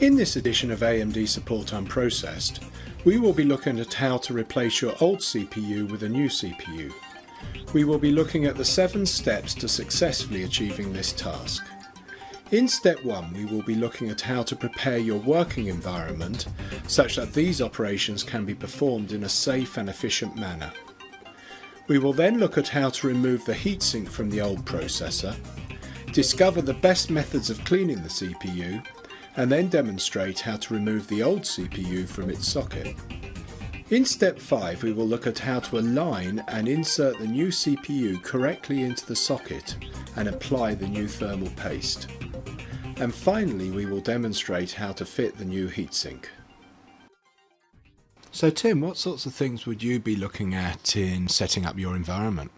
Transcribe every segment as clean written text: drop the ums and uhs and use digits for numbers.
In this edition of AMD Support Unprocessed, we will be looking at how to replace your old CPU with a new CPU. We will be looking at the 7 steps to successfully achieving this task. In step 1, we will be looking at how to prepare your working environment such that these operations can be performed in a safe and efficient manner. We will then look at how to remove the heatsink from the old processor, discover the best methods of cleaning the CPU, and then demonstrate how to remove the old CPU from its socket. In step 5, we will look at how to align and insert the new CPU correctly into the socket and apply the new thermal paste. And finally, we will demonstrate how to fit the new heatsink. So Tim, what sorts of things would you be looking at in setting up your environment?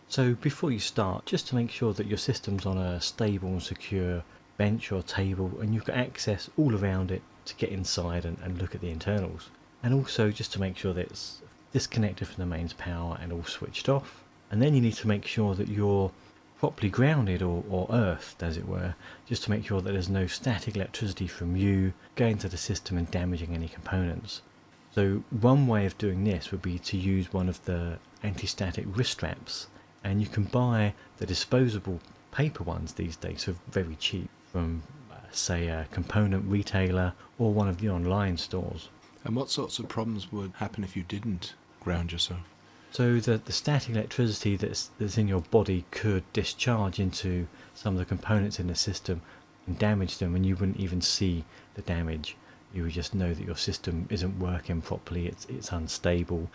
So before you start, just to make sure that your system's on a stable and secure bench or table and you've got access all around it to get inside and look at the internals. And also just to make sure that it's disconnected from the mains power and all switched off. And then you need to make sure that you're properly grounded or earthed, as it were, just to make sure that there's no static electricity from you going to the system and damaging any components. So one way of doing this would be to use one of the anti-static wrist straps, and you can buy the disposable paper ones these days for very cheap from say a component retailer or one of the online stores. And what sorts of problems would happen if you didn't ground yourself? So the static electricity that's in your body could discharge into some of the components in the system and damage them, and you wouldn't even see the damage. You would just know that your system isn't working properly, it's unstable.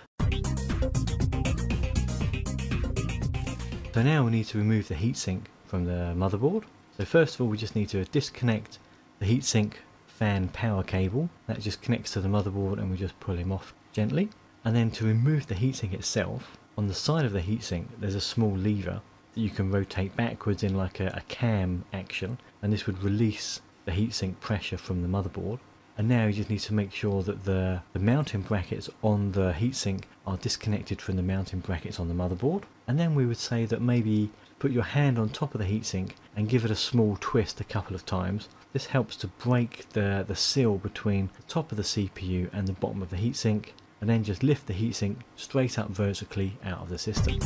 So now we need to remove the heatsink from the motherboard. So first of all, we just need to disconnect the heatsink fan power cable. That just connects to the motherboard and we just pull him off gently. And then to remove the heatsink itself, on the side of the heatsink there's a small lever that you can rotate backwards in like a cam action, and this would release the heatsink pressure from the motherboard. And now you just need to make sure that the mounting brackets on the heatsink are disconnected from the mounting brackets on the motherboard. And then we would say that maybe put your hand on top of the heatsink and give it a small twist a couple of times. This helps to break the seal between the top of the CPU and the bottom of the heatsink, and then just lift the heatsink straight up vertically out of the system.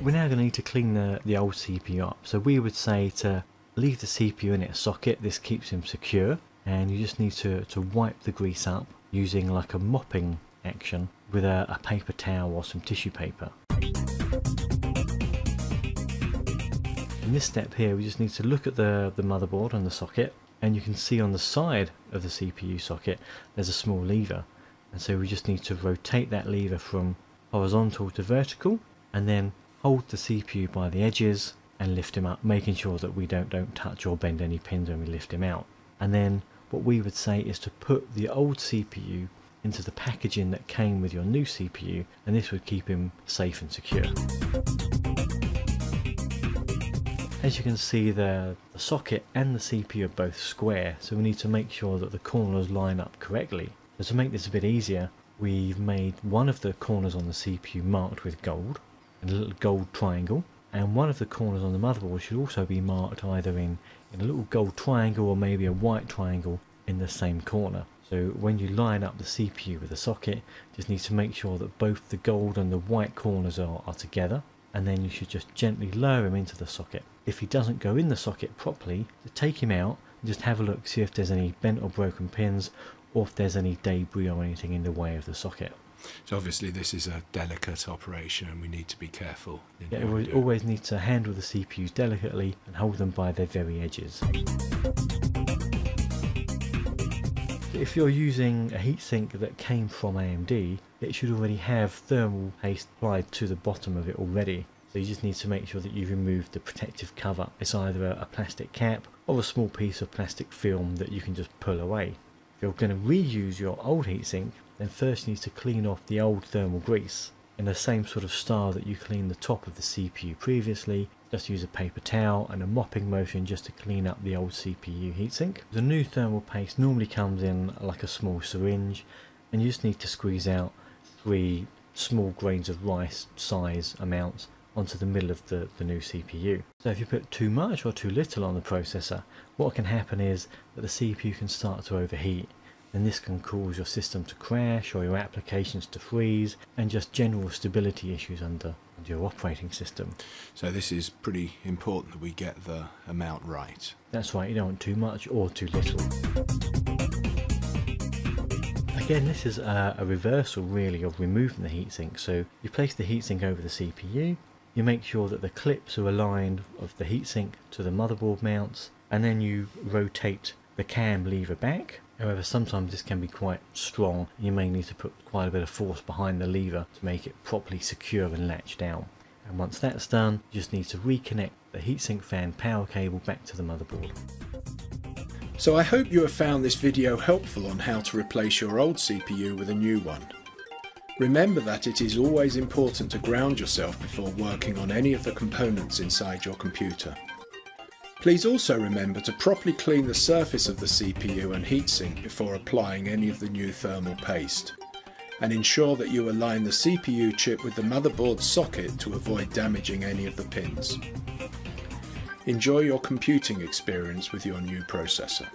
We're now going to need to clean the old CPU up. So we would say to leave the CPU in its socket. This keeps him secure, and you just need to wipe the grease up using like a mopping action with a paper towel or some tissue paper. In this step here, we just need to look at the motherboard and the socket, and you can see on the side of the CPU socket there's a small lever, and so we just need to rotate that lever from horizontal to vertical and then hold the CPU by the edges and lift him up, making sure that we don't touch or bend any pins when we lift him out. And then what we would say is to put the old CPU into the packaging that came with your new CPU, and this would keep him safe and secure. As you can see, the socket and the CPU are both square, so we need to make sure that the corners line up correctly. So to make this a bit easier, we've made one of the corners on the CPU marked with gold, a little gold triangle, and one of the corners on the motherboard should also be marked either in a little gold triangle or maybe a white triangle in the same corner. So when you line up the CPU with the socket, just need to make sure that both the gold and the white corners are together, and then you should just gently lower him into the socket. If he doesn't go in the socket properly, to take him out and just have a look, see if there's any bent or broken pins or if there's any debris or anything in the way of the socket. So obviously this is a delicate operation and we need to be careful. Yeah, we always need to handle the CPUs delicately and hold them by their very edges. If you're using a heatsink that came from AMD, it should already have thermal paste applied to the bottom of it already. So you just need to make sure that you remove the protective cover. It's either a plastic cap or a small piece of plastic film that you can just pull away. If you're going to reuse your old heatsink, then first you need to clean off the old thermal grease in the same sort of style that you cleaned the top of the CPU previously. Just use a paper towel and a mopping motion just to clean up the old CPU heatsink. The new thermal paste normally comes in like a small syringe, and you just need to squeeze out 3 small grains of rice size amounts onto the middle of the new CPU. So if you put too much or too little on the processor, what can happen is that the CPU can start to overheat, and this can cause your system to crash or your applications to freeze, and just general stability issues under your operating system. So this is pretty important that we get the amount right. That's right, you don't want too much or too little. Again, this is a reversal really of removing the heatsink. So you place the heatsink over the CPU, you make sure that the clips are aligned of the heatsink to the motherboard mounts, and then you rotate the cam lever back. However, sometimes this can be quite strong. You may need to put quite a bit of force behind the lever to make it properly secure and latch down. And once that's done, you just need to reconnect the heatsink fan power cable back to the motherboard. So I hope you have found this video helpful on how to replace your old CPU with a new one. Remember that it is always important to ground yourself before working on any of the components inside your computer. Please also remember to properly clean the surface of the CPU and heatsink before applying any of the new thermal paste, and ensure that you align the CPU chip with the motherboard socket to avoid damaging any of the pins. Enjoy your computing experience with your new processor.